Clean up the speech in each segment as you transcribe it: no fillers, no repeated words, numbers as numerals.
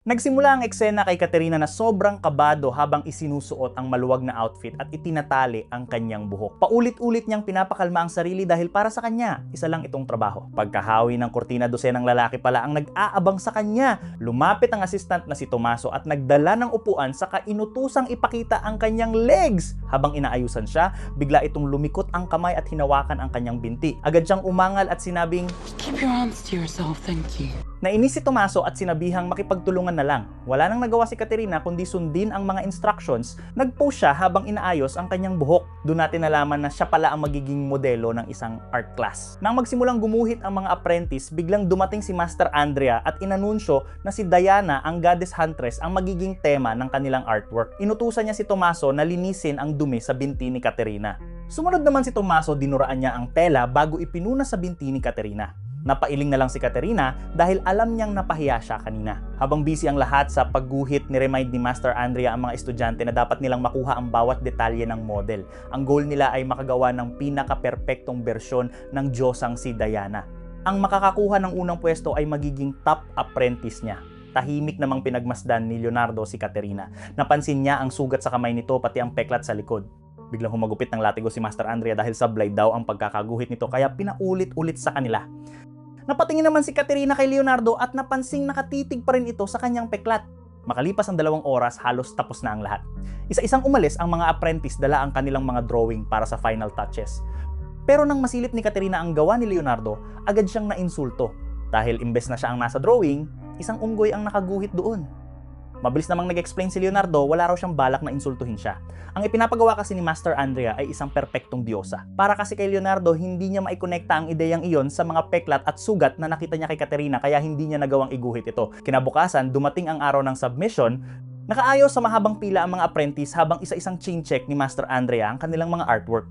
Nagsimula ang eksena kay Caterina na sobrang kabado habang isinusuot ang maluwag na outfit at itinatali ang kanyang buhok. Paulit-ulit niyang pinapakalma ang sarili dahil para sa kanya, isa lang itong trabaho. Pagkahawi ng kurtina, dosenang lalaki pala ang nag-aabang sa kanya. Lumapit ang assistant na si Tomaso at nagdala ng upuan saka inutusang ipakita ang kanyang legs. Habang inaayusan siya, bigla itong lumikot ang kamay at hinawakan ang kanyang binti. Agad siyang umangal at sinabing, "Keep your arms to yourself, thank you." Nainis si Tomaso at sinabihang makipagtulungan na lang. Wala nang nagawa si Caterina kundi sundin ang mga instructions. Nag-pose siya habang inaayos ang kanyang buhok. Doon natin nalaman na siya pala ang magiging modelo ng isang art class. Nang magsimulang gumuhit ang mga apprentice, biglang dumating si Master Andrea at inanunsyo na si Diana, ang goddess huntress, ang magiging tema ng kanilang artwork. Inutusan niya si Tomaso na linisin ang dumi sa binti ni Caterina. Sumunod naman si Tomaso, dinuraan niya ang tela bago ipinuna sa binti ni Caterina. Napailing na lang si Caterina dahil alam niyang napahiya siya kanina. Habang busy ang lahat sa pagguhit, ni-remind ni Master Andrea ang mga estudyante na dapat nilang makuha ang bawat detalye ng model. Ang goal nila ay makagawa ng pinaka-perpektong bersyon ng Diyosang si Diana. Ang makakakuha ng unang pwesto ay magiging top apprentice niya. Tahimik namang pinagmasdan ni Leonardo si Caterina. Napansin niya ang sugat sa kamay nito pati ang peklat sa likod. Biglang humagupit ng latigo si Master Andrea dahil sablay daw ang pagkakaguhit nito kaya pinaulit-ulit sa kanila. Napatingin naman si Caterina kay Leonardo at napansing nakatitig pa rin ito sa kanyang peklat. Makalipas ang 2 oras, halos tapos na ang lahat. Isa-isang umalis ang mga apprentice, dala ang kanilang mga drawing para sa final touches. Pero nang masilip ni Caterina ang gawa ni Leonardo, agad siyang nainsulto. Dahil imbes na siya ang nasa drawing, isang unggoy ang nakaguhit doon. Mabilis namang nag-explain si Leonardo, wala raw siyang balak na insultuhin siya. Ang ipinapagawa kasi ni Master Andrea ay isang perpektong diyosa. Para kasi kay Leonardo, hindi niya maikonekta ang ideyang iyon sa mga peklat at sugat na nakita niya kay Caterina kaya hindi niya nagawang iguhit ito. Kinabukasan, dumating ang araw ng submission, nakaayos sa mahabang pila ang mga apprentice habang isa-isang chain check ni Master Andrea ang kanilang mga artwork.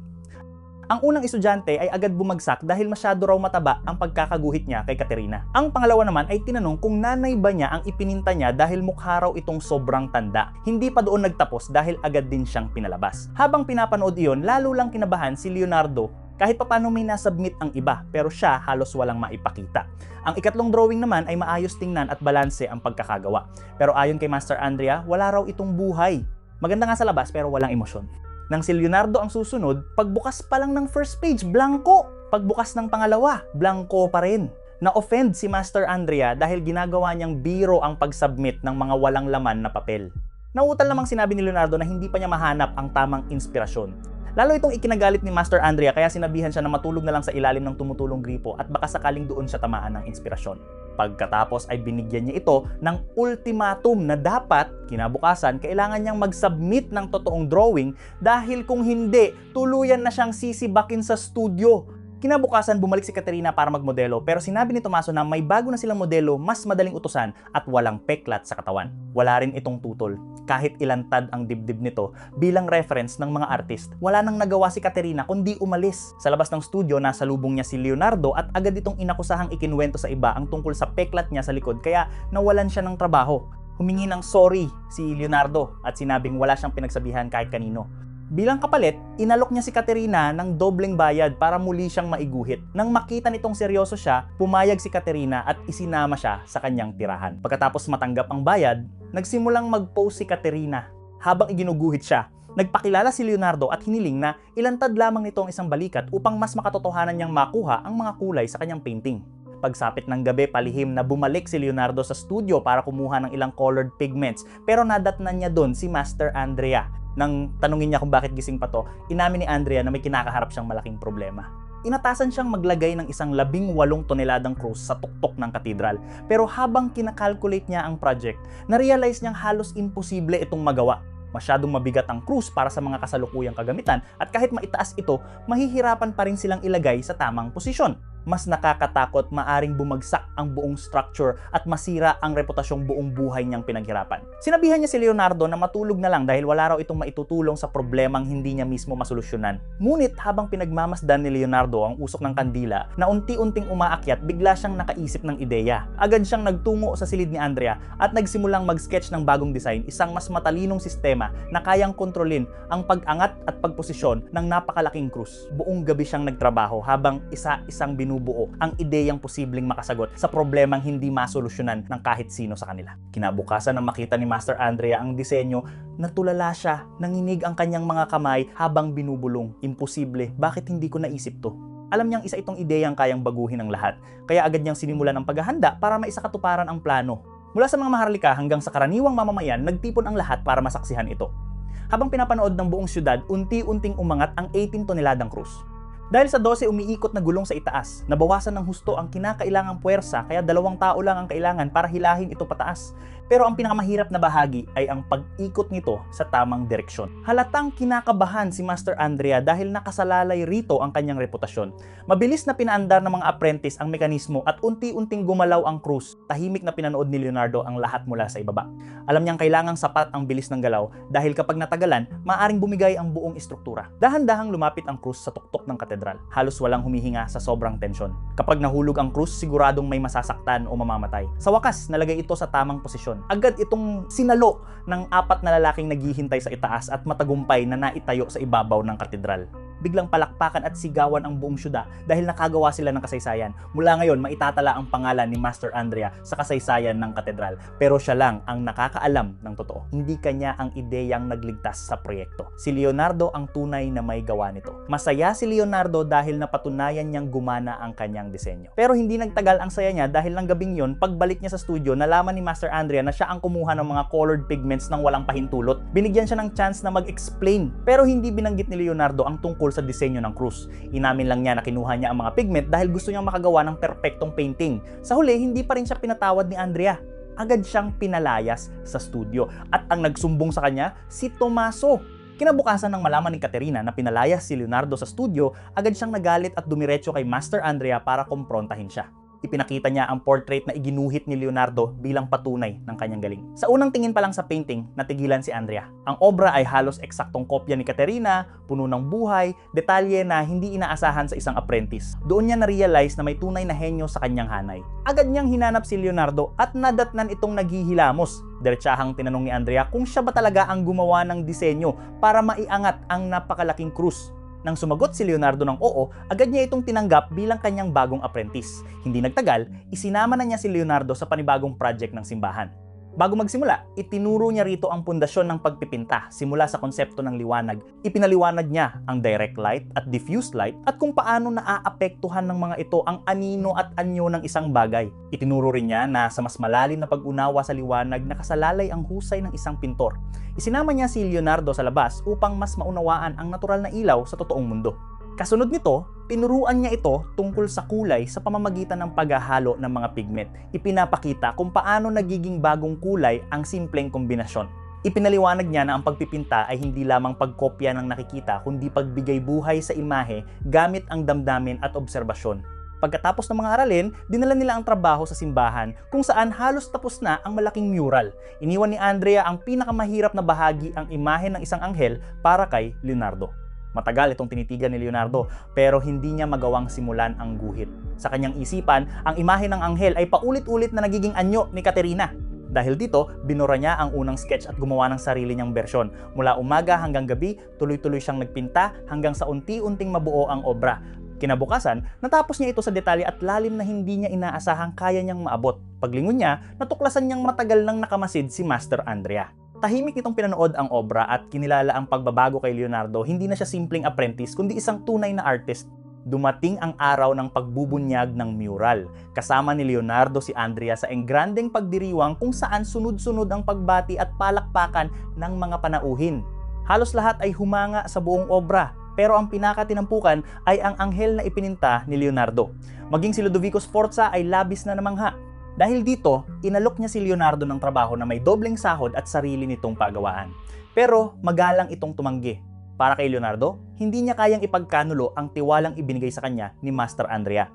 Ang unang estudyante ay agad bumagsak dahil masyado raw mataba ang pagkakaguhit niya kay Caterina. Ang pangalawa naman ay tinanong kung nanay ba niya ang ipininta niya dahil mukha raw itong sobrang tanda. Hindi pa doon nagtapos dahil agad din siyang pinalabas. Habang pinapanood iyon, lalo lang kinabahan si Leonardo kahit papano may nasubmit ang iba pero siya halos walang maipakita. Ang ikatlong drawing naman ay maayos tingnan at balanse ang pagkakagawa. Pero ayon kay Master Andrea, wala raw itong buhay. Maganda nga sa labas pero walang emosyon. Nang si Leonardo ang susunod, pagbukas pa lang ng first page, blanko. Pagbukas ng pangalawa, blanko pa rin. Na-offend si Master Andrea dahil ginagawa niyang biro ang pag-submit ng mga walang laman na papel. Nauutal namang sinabi ni Leonardo na hindi pa niya mahanap ang tamang inspirasyon. Lalo itong ikinagalit ni Master Andrea kaya sinabihan siya na matulog na lang sa ilalim ng tumutulong gripo at baka sakaling doon siya tamaan ng inspirasyon. Pagkatapos ay binigyan niya ito ng ultimatum na dapat kinabukasan kailangan niyang mag-submit ng totoong drawing dahil kung hindi, tuluyan na siyang sisibakin sa studio. Kinabukasan bumalik si Caterina para magmodelo pero sinabi ni Tomaso na may bago na silang modelo mas madaling utusan at walang peklat sa katawan. Wala rin itong tutol. Kahit ilantad ang dibdib nito bilang reference ng mga artist, wala nang nagawa si Caterina kundi umalis. Sa labas ng studio, nasa lubong niya si Leonardo at agad itong inakusahang ikinwento sa iba ang tungkol sa peklat niya sa likod kaya nawalan siya ng trabaho. Humingi ng sorry si Leonardo at sinabing wala siyang pinagsabihan kahit kanino. Bilang kapalit, inalok niya si Caterina ng dobleng bayad para muli siyang maiguhit. Nang makita nitong seryoso siya, pumayag si Caterina at isinama siya sa kanyang tirahan. Pagkatapos matanggap ang bayad, nagsimulang mag-pose si Caterina. Habang iginuguhit siya, nagpakilala si Leonardo at hiniling na ilantad lamang nito ang isang balikat upang mas makatotohanan niyang makuha ang mga kulay sa kanyang painting. Pagsapit ng gabi, palihim na bumalik si Leonardo sa studio para kumuha ng ilang colored pigments pero nadatnan niya doon si Master Andrea. Nang tanungin niya kung bakit gising pa to, inamin ni Andrea na may kinakaharap siyang malaking problema. Inatasan siyang maglagay ng isang 18 toneladang krus sa tuktok ng katedral. Pero habang kinakalculate niya ang project, na-realize niyang halos imposible itong magawa. Masyadong mabigat ang krus para sa mga kasalukuyang kagamitan at kahit maitaas ito, mahihirapan pa rin silang ilagay sa tamang posisyon. Mas nakakatakot, maaring bumagsak ang buong structure at masira ang reputasyong buong buhay niyang pinaghirapan. Sinabihan niya si Leonardo na matulog na lang dahil wala raw itong maitutulong sa problemang hindi niya mismo masolusyonan. Ngunit habang pinagmamasdan ni Leonardo ang usok ng kandila na unti-unting umaakyat, bigla siyang nakaisip ng ideya. Agad siyang nagtungo sa silid ni Andrea at nagsimulang mag-sketch ng bagong design, isang mas matalinong sistema na kayang kontrolin ang pag-angat at pagposisyon ng napakalaking krus. Buong gabi siyang nagtrabaho habang isa-isang binubuo ang ideyang posibleng makasagot sa problemang hindi masolusyonan ng kahit sino sa kanila. Kinabukasan nang makita ni Master Andrea ang disenyo, natulala siya, nanginig ang kanyang mga kamay habang binubulong. Imposible, bakit hindi ko naisip to? Alam niyang isa itong ideyang kayang baguhin ang lahat, kaya agad niyang sinimulan ang paghahanda para maisakatuparan ang plano. Mula sa mga maharlika hanggang sa karaniwang mamamayan, nagtipon ang lahat para masaksihan ito. Habang pinapanood ng buong syudad, unti-unting umangat ang 18 toneladang krus. Dahil sa 12 umiikot na gulong sa itaas, nabawasan ng husto ang kinakailangang puwersa kaya 2 tao lang ang kailangan para hilahin ito pataas. Pero ang pinakamahirap na bahagi ay ang pag-ikot nito sa tamang direksyon. Halatang kinakabahan si Master Andrea dahil nakasalalay rito ang kanyang reputasyon. Mabilis na pinaandar ng mga apprentice ang mekanismo at unti-unting gumalaw ang krus. Tahimik na pinanood ni Leonardo ang lahat mula sa ibaba. Alam niyang kailangang sapat ang bilis ng galaw dahil kapag natagalan, maaaring bumigay ang buong istruktura. Dahan-dahang lumapit ang krus sa tuktok ng katedral. Halos walang humihinga sa sobrang tensyon. Kapag nahulog ang krus, siguradong may masasaktan o mamamatay. Sa wakas, nalagay ito sa tamang posisyon. Agad itong sinalo ng 4 na lalaking naghihintay sa itaas at matagumpay na naitayo sa ibabaw ng katedral. Biglang palakpakan at sigawan ang buong syudad dahil nakagawa sila ng kasaysayan. Mula ngayon, maitatala ang pangalan ni Master Andrea sa kasaysayan ng katedral. Pero siya lang ang nakakaalam ng totoo. Hindi kanya ang ideyang nagligtas sa proyekto. Si Leonardo ang tunay na may gawa nito. Masaya si Leonardo dahil napatunayan niyang gumana ang kanyang disenyo. Pero hindi nagtagal ang saya niya dahil ng gabing yon, pagbalik niya sa studio, nalaman ni Master Andrea na siya ang kumuha ng mga colored pigments ng walang pahintulot. Binigyan siya ng chance na mag-explain. Pero hindi binanggit ni Leonardo ang tungkol sa disenyo ng krus. Inamin lang niya na kinuha niya ang mga pigment dahil gusto niyang makagawa ng perpektong painting. Sa huli, hindi pa rin siya pinatawad ni Andrea. Agad siyang pinalayas sa studio. At ang nagsumbong sa kanya, si Tomaso. Kinabukasan ng malaman ni Caterina na pinalayas si Leonardo sa studio, agad siyang nagalit at dumiretso kay Master Andrea para kumprontahin siya. Ipinakita niya ang portrait na iginuhit ni Leonardo bilang patunay ng kanyang galing. Sa unang tingin pa lang sa painting, natigilan si Andrea. Ang obra ay halos eksaktong kopya ni Caterina, puno ng buhay, detalye na hindi inaasahan sa isang apprentice. Doon niya na-realize na may tunay na henyo sa kanyang hanay. Agad niyang hinanap si Leonardo at nadatnan itong naghihilamos. Diretsahang tinanong ni Andrea kung siya ba talaga ang gumawa ng disenyo para maiangat ang napakalaking krus. Nang sumagot si Leonardo ng oo, agad niya itong tinanggap bilang kanyang bagong apprentice. Hindi nagtagal, isinama na niya si Leonardo sa panibagong project ng simbahan. Bago magsimula, itinuro niya rito ang pundasyon ng pagpipinta simula sa konsepto ng liwanag. Ipinaliwanag niya ang direct light at diffuse light at kung paano naaapektuhan ng mga ito ang anino at anyo ng isang bagay. Itinuro rin niya na sa mas malalim na pag-unawa sa liwanag nakasalalay ang husay ng isang pintor. Isinama niya si Leonardo sa labas upang mas maunawaan ang natural na ilaw sa totoong mundo. Kasunod nito, tinuruan niya ito tungkol sa kulay sa pamamagitan ng paghahalo ng mga pigment. Ipinapakita kung paano nagiging bagong kulay ang simpleng kombinasyon. Ipinaliwanag niya na ang pagpipinta ay hindi lamang pagkopya ng nakikita kundi pagbigay buhay sa imahe gamit ang damdamin at obserbasyon. Pagkatapos ng mga aralin, dinala nila ang trabaho sa simbahan kung saan halos tapos na ang malaking mural. Iniwan ni Andrea ang pinakamahirap na bahagi, ang imahe ng isang anghel para kay Leonardo. Matagal itong tinitigan ni Leonardo pero hindi niya magawang simulan ang guhit. Sa kanyang isipan, ang imahe ng anghel ay paulit-ulit na nagiging anyo ni Caterina. Dahil dito, binura niya ang unang sketch at gumawa ng sarili niyang bersyon. Mula umaga hanggang gabi, tuloy-tuloy siyang nagpinta hanggang sa unti-unting mabuo ang obra. Kinabukasan, natapos niya ito sa detalye at lalim na hindi niya inaasahang kaya niyang maabot. Paglingon niya, natuklasan niyang matagal nang nakamasid si Master Andrea. Tahimik itong pinanood ang obra at kinilala ang pagbabago kay Leonardo. Hindi na siya simpleng apprentice kundi isang tunay na artist. Dumating ang araw ng pagbubunyag ng mural. Kasama ni Leonardo si Andrea sa engrandeng pagdiriwang kung saan sunod-sunod ang pagbati at palakpakan ng mga panauhin. Halos lahat ay humanga sa buong obra. Pero ang pinakatinampukan ay ang anghel na ipininta ni Leonardo. Maging si Ludovico Sforza ay labis na namangha. Dahil dito, inalok niya si Leonardo ng trabaho na may dobleng sahod at sarili nitong pagawaan. Pero magalang itong tumanggi. Para kay Leonardo, hindi niya kayang ipagkanulo ang tiwalang ibinigay sa kanya ni Master Andrea.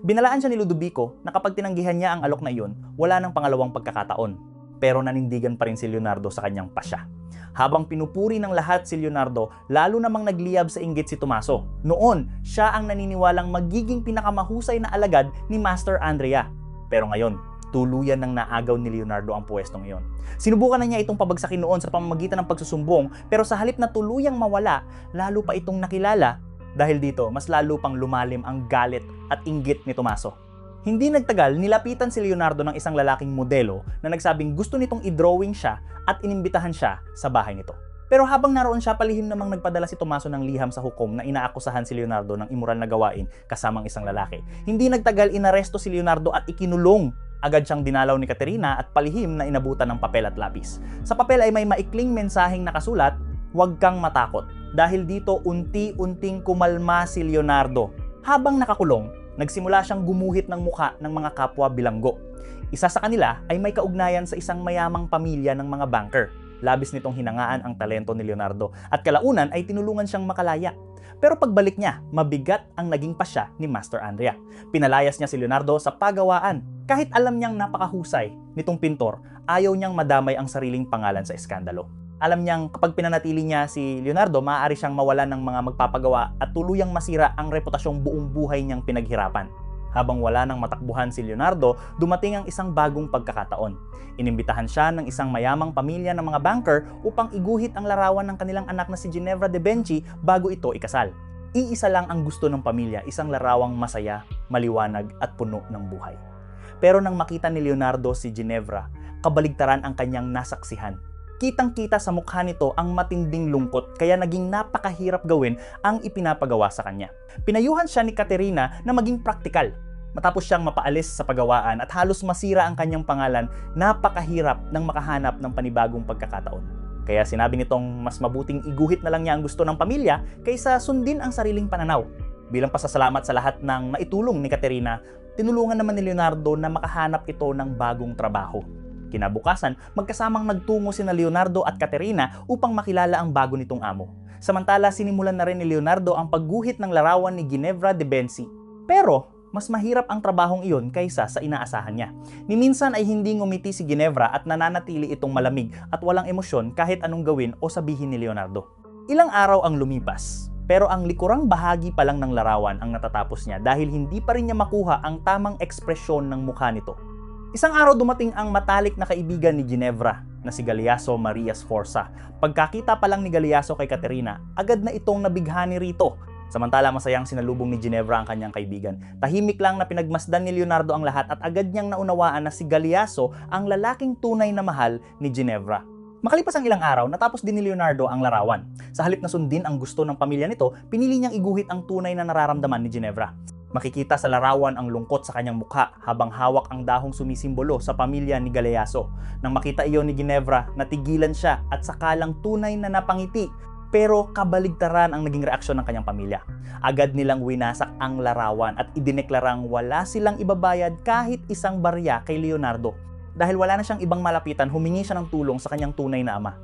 Binalaan siya ni Ludovico na kapag tinanggihan niya ang alok na iyon, wala nang pangalawang pagkakataon. Pero nanindigan pa rin si Leonardo sa kanyang pasya. Habang pinupuri ng lahat si Leonardo, lalo namang nagliyab sa inggit si Tomaso. Noon, siya ang naniniwalang magiging pinakamahusay na alagad ni Master Andrea. Pero ngayon, tuluyan nang naagaw ni Leonardo ang pwestong iyon. Sinubukan na niya itong pabagsakin noon sa pamamagitan ng pagsusumbong, pero sa halip na tuluyang mawala, lalo pa itong nakilala, Dahil dito, mas lalo pang lumalim ang galit at inggit ni Tomaso. Hindi nagtagal, nilapitan si Leonardo ng isang lalaking modelo na nagsabing gusto nitong i-drawing siya at inimbitahan siya sa bahay nito. Pero habang naroon siya, palihim namang nagpadala si Tomaso ng liham sa hukom na inaakusahan si Leonardo ng immoral na gawain kasamang isang lalaki. Hindi nagtagal, inaresto si Leonardo at ikinulong. Agad siyang dinalaw ni Caterina at palihim na inabutan ng papel at lapis. Sa papel ay may maikling mensaheng nakasulat, "Huwag kang matakot." Dahil dito, unti-unting kumalma si Leonardo. Habang nakakulong, nagsimula siyang gumuhit ng mukha ng mga kapwa bilanggo. Isa sa kanila ay may kaugnayan sa isang mayamang pamilya ng mga banker. Labis nitong hinangaan ang talento ni Leonardo at kalaunan ay tinulungan siyang makalaya. Pero pagbalik niya, mabigat ang naging pasya ni Master Andrea. Pinalayas niya si Leonardo sa pagawaan. Kahit alam niyang napakahusay nitong pintor, ayaw niyang madamay ang sariling pangalan sa eskandalo. Alam niyang kapag pinanatili niya si Leonardo, maaari siyang mawalan ng mga magpapagawa at tuluyang masira ang reputasyong buong buhay niyang pinaghirapan. Habang wala nang matakbuhan si Leonardo, dumating ang isang bagong pagkakataon. Inimbitahan siya ng isang mayamang pamilya ng mga banker upang iguhit ang larawan ng kanilang anak na si Ginevra de Benci bago ito ikasal. Iisa lang ang gusto ng pamilya, isang larawang masaya, maliwanag at puno ng buhay. Pero nang makita ni Leonardo si Ginevra, kabaligtaran ang kanyang nasaksihan. Kitang-kita sa mukha nito ang matinding lungkot kaya naging napakahirap gawin ang ipinapagawa sa kanya. Pinayuhan siya ni Caterina na maging praktikal. Matapos siyang mapaalis sa pagawaan at halos masira ang kanyang pangalan, napakahirap nang makahanap ng panibagong pagkakataon. Kaya sinabi nitong mas mabuting iguhit na lang niya ang gusto ng pamilya kaysa sundin ang sariling pananaw. Bilang pasasalamat sa lahat ng naitulong ni Caterina, tinulungan naman ni Leonardo na makahanap ito ng bagong trabaho. Kinabukasan, magkasamang nagtungo sina Leonardo at Caterina upang makilala ang bago nitong amo. Samantala, sinimulan na rin ni Leonardo ang pagguhit ng larawan ni Ginevra de Benci. Pero mas mahirap ang trabahong iyon kaysa sa inaasahan niya. Minsan ay hindi ngumiti si Ginevra at nananatili itong malamig at walang emosyon kahit anong gawin o sabihin ni Leonardo. Ilang araw ang lumipas, pero ang likurang bahagi pa lang ng larawan ang natatapos niya dahil hindi pa rin niya makuha ang tamang ekspresyon ng mukha nito. Isang araw dumating ang matalik na kaibigan ni Ginevra na si Galeaso Maria Sforza. Pagkakita pa lang ni Galeaso kay Caterina, agad na itong nabighani rito. Samantala masayang sinalubong ni Ginevra ang kanyang kaibigan. Tahimik lang na pinagmasdan ni Leonardo ang lahat at agad niyang naunawaan na si Galeaso ang lalaking tunay na mahal ni Ginevra. Makalipas ang ilang araw, natapos din ni Leonardo ang larawan. Sa halip na sundin ang gusto ng pamilya nito, pinili niyang iguhit ang tunay na nararamdaman ni Ginevra. Makikita sa larawan ang lungkot sa kanyang mukha habang hawak ang dahong sumisimbolo sa pamilya ni Galeaso. Nang makita iyon ni Ginevra, natigilan siya at sakalang tunay na napangiti. Pero kabaligtaran ang naging reaksyon ng kanyang pamilya. Agad nilang winasak ang larawan at idineklarang wala silang ibabayad kahit isang barya kay Leonardo. Dahil wala na siyang ibang malapitan, humingi siya ng tulong sa kanyang tunay na ama.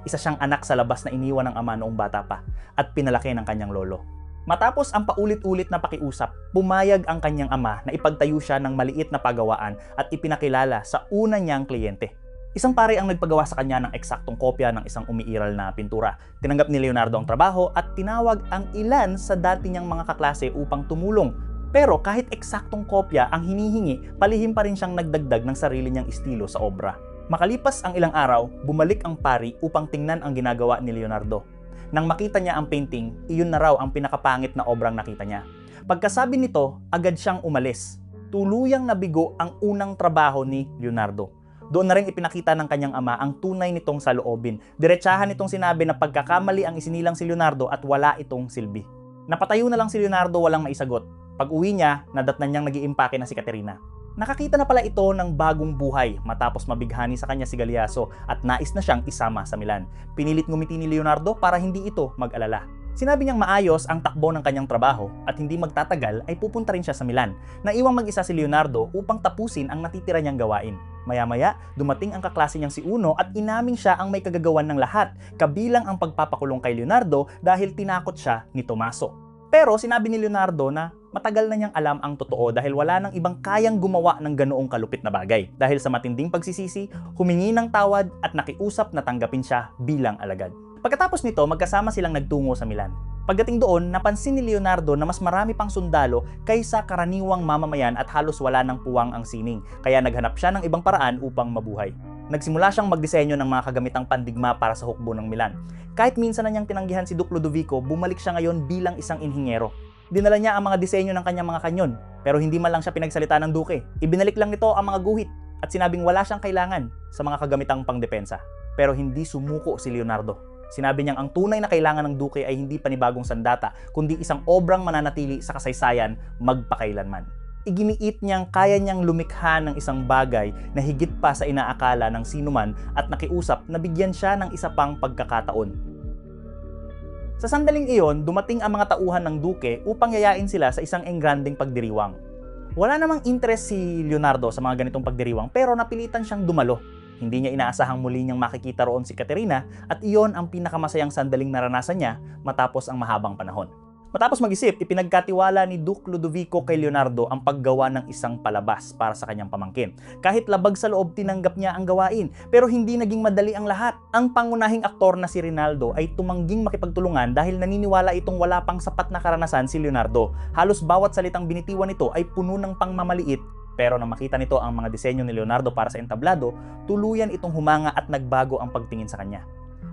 Isa siyang anak sa labas na iniwan ng ama noong bata pa at pinalaki ng kanyang lolo. Matapos ang paulit-ulit na pakiusap, pumayag ang kanyang ama na ipagtayo siya ng maliit na pagawaan at ipinakilala sa una niyang kliyente. Isang pare ang nagpagawa sa kanya ng eksaktong kopya ng isang umiiral na pintura. Tinanggap ni Leonardo ang trabaho at tinawag ang ilan sa dati niyang mga kaklase upang tumulong. Pero kahit eksaktong kopya ang hinihingi, palihim pa rin siyang nagdagdag ng sarili niyang estilo sa obra. Makalipas ang ilang araw, bumalik ang pari upang tingnan ang ginagawa ni Leonardo. Nang makita niya ang painting, iyon na raw ang pinakapangit na obrang nakita niya. Pagkasabi nito, agad siyang umalis. Tuluyang nabigo ang unang trabaho ni Leonardo. Doon na rin ipinakita ng kanyang ama ang tunay nitong saloobin. Diretsahan nitong sinabi na pagkakamali ang isinilang si Leonardo at wala itong silbi. Napatayo na lang si Leonardo walang maisagot. Pag uwi niya, nadatnan niyang nag-iimpake na si Caterina. Nakakita na pala ito ng bagong buhay matapos mabighani sa kanya si Galeaso at nais na siyang isama sa Milan. Pinilit ngumiti ni Leonardo para hindi ito mag-alala. Sinabi niyang maayos ang takbo ng kanyang trabaho at hindi magtatagal ay pupunta rin siya sa Milan. Naiwang mag-isa si Leonardo upang tapusin ang natitira niyang gawain. Maya-maya, dumating ang kaklase niyang si Uno at inaming siya ang may kagagawan ng lahat, kabilang ang pagpapakulong kay Leonardo dahil tinakot siya ni Tomaso. Pero sinabi ni Leonardo na matagal na niyang alam ang totoo dahil wala nang ibang kayang gumawa ng ganoong kalupit na bagay. Dahil sa matinding pagsisisi, humingi ng tawad at nakiusap na tanggapin siya bilang alagad. Pagkatapos nito, magkasama silang nagtungo sa Milan. Pagdating doon, napansin ni Leonardo na mas marami pang sundalo kaysa karaniwang mamamayan at halos wala ng puwang ang sining, kaya naghanap siya ng ibang paraan upang mabuhay. Nagsimula siyang magdisenyo ng mga kagamitang pandigma para sa hukbo ng Milan. Kahit minsan na niyang tinanggihan si Duke Ludovico, bumalik siya ngayon bilang isang inhinyero. Dinala niya ang mga disenyo ng kanyang mga kanyon, pero hindi man lang siya pinagsalita ng duke. Ibinalik lang nito ang mga guhit at sinabing wala siyang kailangan sa mga kagamitang pangdepensa. Pero hindi sumuko si Leonardo. Sinabi niyang ang tunay na kailangan ng duke ay hindi panibagong sandata, kundi isang obrang mananatili sa kasaysayan magpakailanman. Iginiit niyang kaya niyang lumikha ng isang bagay na higit pa sa inaakala ng sinuman at nakiusap na bigyan siya ng isa pang pagkakataon. Sa sandaling iyon, dumating ang mga tauhan ng duke upang yayain sila sa isang engrandeng pagdiriwang. Wala namang interest si Leonardo sa mga ganitong pagdiriwang pero napilitan siyang dumalo. Hindi niya inaasahang muli niyang makikita roon si Caterina at iyon ang pinakamasayang sandaling naranasan niya matapos ang mahabang panahon. Matapos mag-isip, ipinagkatiwala ni Duke Ludovico kay Leonardo ang paggawa ng isang palabas para sa kanyang pamangkin. Kahit labag sa loob, tinanggap niya ang gawain, pero hindi naging madali ang lahat. Ang pangunahing aktor na si Rinaldo ay tumangging makipagtulungan dahil naniniwala itong wala pang sapat na karanasan si Leonardo. Halos bawat salitang binitiwan nito ay puno ng pangmamaliit, pero nang makita nito ang mga disenyo ni Leonardo para sa entablado, tuluyan itong humanga at nagbago ang pagtingin sa kanya.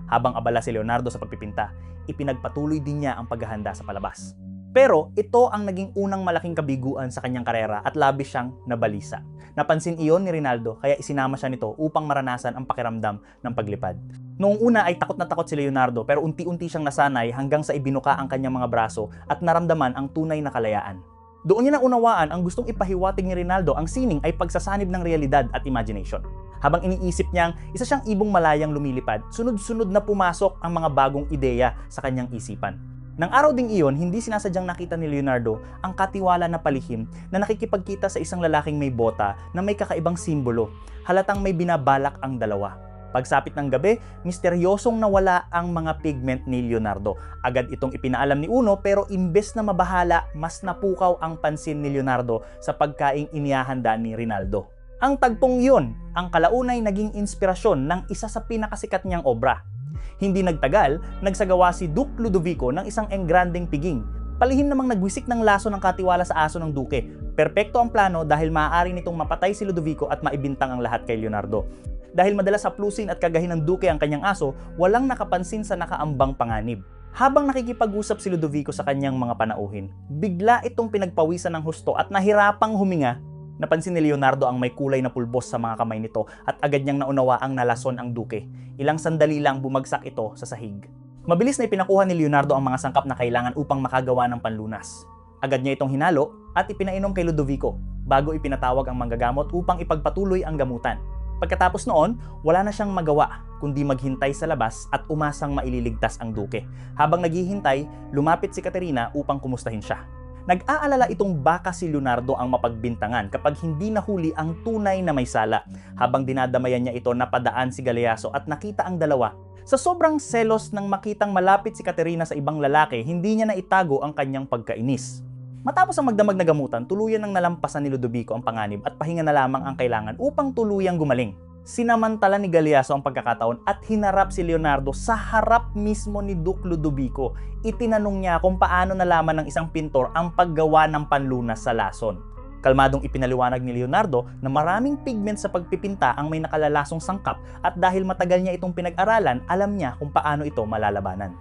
Habang abala si Leonardo sa pagpipinta, ipinagpatuloy din niya ang paghahanda sa palabas. Pero ito ang naging unang malaking kabiguan sa kanyang karera at labis siyang nabalisa. Napansin iyon ni Rinaldo kaya isinama siya nito upang maranasan ang pakiramdam ng paglipad. Noong una ay takot na takot si Leonardo pero unti-unti siyang nasanay hanggang sa ibinuka ang kanyang mga braso at naramdaman ang tunay na kalayaan. Doon niya naunawaan ang gustong ipahiwatig ni Rinaldo ang sining ay pagsasanib ng realidad at imagination. Habang iniisip niyang isa siyang ibong malayang lumilipad, sunod-sunod na pumasok ang mga bagong ideya sa kanyang isipan. Nang araw ding iyon, hindi sinasadyang nakita ni Leonardo ang katiwala na palihim na nakikipagkita sa isang lalaking may bota na may kakaibang simbolo. Halatang may binabalak ang dalawa. Pagsapit ng gabi, misteryosong nawala ang mga pigment ni Leonardo. Agad itong ipinaalam ni Uno pero imbes na mabahala, mas napukaw ang pansin ni Leonardo sa pagkaing inihahanda ni Rinaldo. Ang tagpong yun, ang kalaunay naging inspirasyon ng isa sa pinakasikat niyang obra. Hindi nagtagal, nagsagawa si Duke Ludovico ng isang engrandeng piging. Palihim namang nagwisik ng laso ng katiwala sa aso ng duke. Perpekto ang plano dahil maaari nitong mapatay si Ludovico at maibintang ang lahat kay Leonardo. Dahil madalas haplusin at kagahin ng duke ang kanyang aso, walang nakapansin sa nakaambang panganib. Habang nakikipag-usap si Ludovico sa kanyang mga panauhin, bigla itong pinagpawisan ng husto at nahirapang huminga. Napansin ni Leonardo ang may kulay na pulbos sa mga kamay nito at agad niyang naunawa ang nalason ang duke. Ilang sandali lang bumagsak ito sa sahig. Mabilis na ipinakuha ni Leonardo ang mga sangkap na kailangan upang makagawa ng panlunas. Agad niya itong hinalo at ipinainom kay Ludovico bago ipinatawag ang manggagamot upang ipagpatuloy ang gamutan. Pagkatapos noon, wala na siyang magawa kundi maghintay sa labas at umasang maililigtas ang duke. Habang naghihintay, lumapit si Caterina upang kumustahin siya. Nag-aalala itong baka si Leonardo ang mapagbintangan kapag hindi nahuli ang tunay na may sala. Habang dinadamayan niya ito, napadaan si Galeaso at nakita ang dalawa. Sa sobrang selos nang makitang malapit si Caterina sa ibang lalaki, hindi niya naitago ang kanyang pagkainis. Matapos ang magdamag na gamutan, tuluyan nang nalampasan ni Ludovico ang panganib at pahinga na lamang ang kailangan upang tuluyang gumaling. Sinamantala ni Galeaso ang pagkakataon at hinarap si Leonardo sa harap mismo ni Duke Ludovico. Itinanong niya kung paano nalaman ng isang pintor ang paggawa ng panlunas sa lason. Kalmadong ipinaliwanag ni Leonardo na maraming pigment sa pagpipinta ang may nakalalasong sangkap at dahil matagal niya itong pinag-aralan, alam niya kung paano ito malalabanan.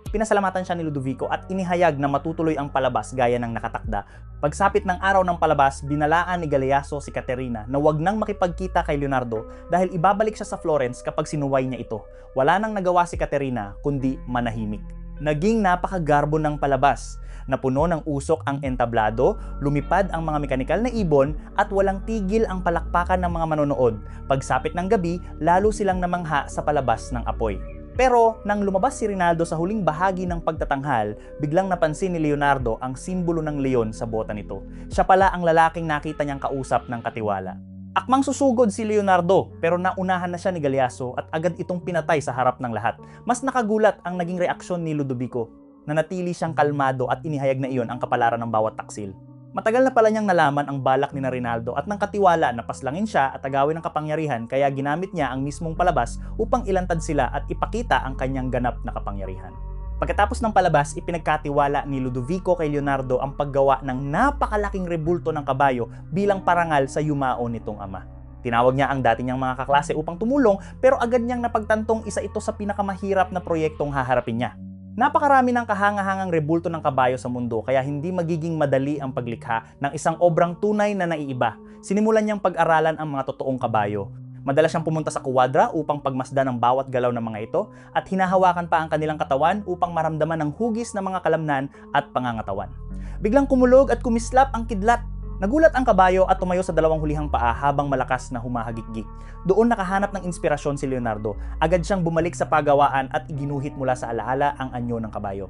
Pinasalamatan siya ni Ludovico at inihayag na matutuloy ang palabas gaya ng nakatakda. Pagsapit ng araw ng palabas, binalaan ni Galeaso si Caterina na wag nang makipagkita kay Leonardo dahil ibabalik siya sa Florence kapag sinuway niya ito. Wala nang nagawa si Caterina kundi manahimik. Naging napakagarbo ng palabas. Napuno ng usok ang entablado, lumipad ang mga mekanikal na ibon at walang tigil ang palakpakan ng mga manonood. Pagsapit ng gabi, lalo silang namangha sa palabas ng apoy. Pero nang lumabas si Rinaldo sa huling bahagi ng pagtatanghal, biglang napansin ni Leonardo ang simbolo ng leon sa bota nito. Siya pala ang lalaking nakita niyang kausap ng katiwala. Akmang susugod si Leonardo pero naunahan na siya ni Galeaso at agad itong pinatay sa harap ng lahat. Mas nakagulat ang naging reaksyon ni Ludovico. Nanatili siyang kalmado at inihayag na iyon ang kapalaran ng bawat taksil. Matagal na pala niyang nalaman ang balak ni Rinaldo at ng katiwala na paslangin siya at agawin ng kapangyarihan kaya ginamit niya ang mismong palabas upang ilantad sila at ipakita ang kanyang ganap na kapangyarihan. Pagkatapos ng palabas, ipinagkatiwala ni Ludovico kay Leonardo ang paggawa ng napakalaking rebulto ng kabayo bilang parangal sa yumao nitong ama. Tinawag niya ang dati niyang mga kaklase upang tumulong pero agad niyang napagtantong isa ito sa pinakamahirap na proyektong haharapin niya. Napakarami ng kahangahangang rebulto ng kabayo sa mundo kaya hindi magiging madali ang paglikha ng isang obrang tunay na naiiba. Sinimulan niyang pag-aralan ang mga totoong kabayo. Madalas siyang pumunta sa kuwadra upang pagmasdan ang bawat galaw ng mga ito at hinahawakan pa ang kanilang katawan upang maramdaman ang hugis ng mga kalamnan at pangangatawan. Biglang kumulog at kumislap ang kidlat. Nagulat ang kabayo at tumayo sa dalawang hulihang paa habang malakas na humahagikgik. Doon nakahanap ng inspirasyon si Leonardo. Agad siyang bumalik sa pagawaan at iginuhit mula sa alaala ang anyo ng kabayo.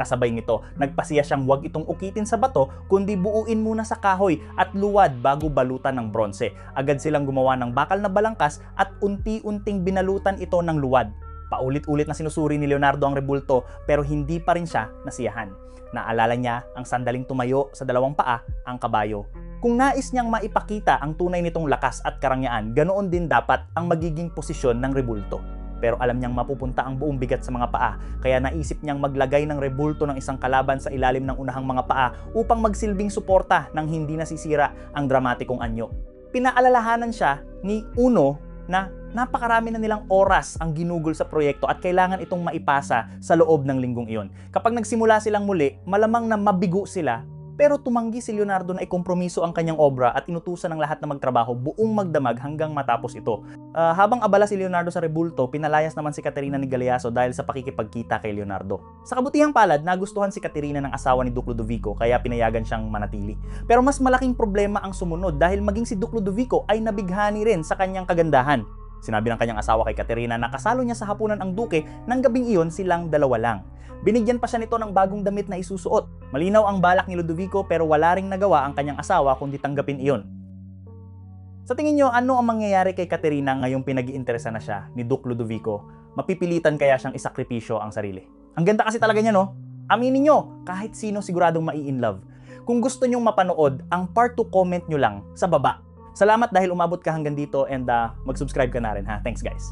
Kasabay nito, nagpasiya siyang huwag itong ukitin sa bato kundi buuin muna sa kahoy at luwad bago balutan ng bronse. Agad silang gumawa ng bakal na balangkas at unti-unting binalutan ito ng luwad. Paulit-ulit na sinusuri ni Leonardo ang rebulto pero hindi pa rin siya nasiyahan. Naalala niya ang sandaling tumayo sa dalawang paa ang kabayo. Kung nais niyang maipakita ang tunay nitong lakas at karangyaan, ganoon din dapat ang magiging posisyon ng rebulto. Pero alam niyang mapupunta ang buong bigat sa mga paa, kaya naisip niyang maglagay ng rebulto ng isang kalaban sa ilalim ng unahang mga paa upang magsilbing suporta nang hindi nasisira ang dramatikong anyo. Pinaalalahanan siya ni Uno na napakarami na nilang oras ang ginugol sa proyekto at kailangan itong maipasa sa loob ng linggong iyon. Kapag nagsimula silang muli, malamang na mabigo sila, pero tumanggi si Leonardo na ikompromiso ang kanyang obra at inutusan ng lahat na magtrabaho buong magdamag hanggang matapos ito. Habang abala si Leonardo sa rebulto, pinalayas naman si Caterina ni Galeazzo dahil sa pakikipagkita kay Leonardo. Sa kabutihang palad, nagustuhan si Caterina ng asawa ni Duke Ludovico kaya pinayagan siyang manatili. Pero mas malaking problema ang sumunod dahil maging si Duke Ludovico ay nabighani rin sa kanyang kagandahan. Sinabi ng kanyang asawa kay Caterina na kasalo niya sa hapunan ang duke nang gabing iyon silang dalawa lang. Binigyan pa siya nito ng bagong damit na isusuot. Malinaw ang balak ni Ludovico pero wala ring nagawa ang kanyang asawa kundi tanggapin iyon. Sa tingin nyo, ano ang mangyayari kay Caterina ngayong pinag-iinteresa na siya ni Duke Ludovico? Mapipilitan kaya siyang isakripisyo ang sarili? Ang ganda kasi talaga niya, no? Aminin nyo, kahit sino siguradong mai-inlove. Kung gusto nyong mapanood, ang part 2 comment nyo lang sa baba. Salamat dahil umabot ka hanggang dito and mag-subscribe ka na rin ha. Thanks guys.